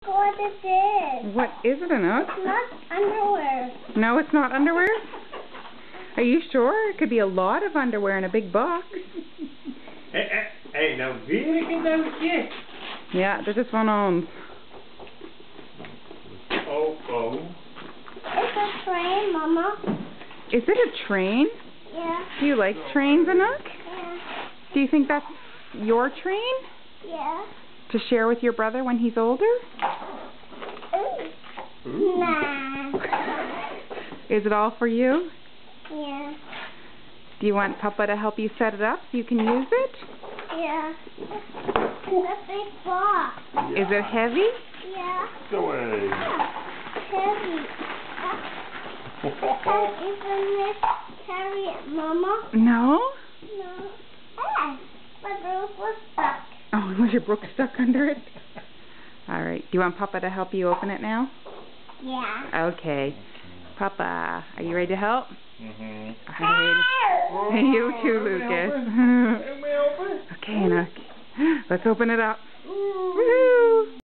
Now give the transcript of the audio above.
What is this? What is it, Anouk? It's not underwear. No, it's not underwear? Are you sure? It could be a lot of underwear in a big box. Hey, nou weer een cadeautje. Ja, dit is van ons. Oh. It's a train, Mama. Is it a train? Yeah. Do you like trains, Anouk? Yeah. Do you think that's your train? Yeah. To share with your brother when he's older? Ooh. Nah. Is it all for you? Yeah. Do you want Papa to help you set it up so you can use it? Yeah. It's a big box. Is it heavy? Yeah. Go away. Yeah. Heavy. Can't even carry it, Mama. No? No. Hey, my brook was stuck. Oh, was your brook stuck under it? Alright, do you want Papa to help you open it now? Yeah. Okay. Papa, are you ready to help? Mm-hmm. Alright. You too, Lucas. Okay, Anouk. Let's open it up.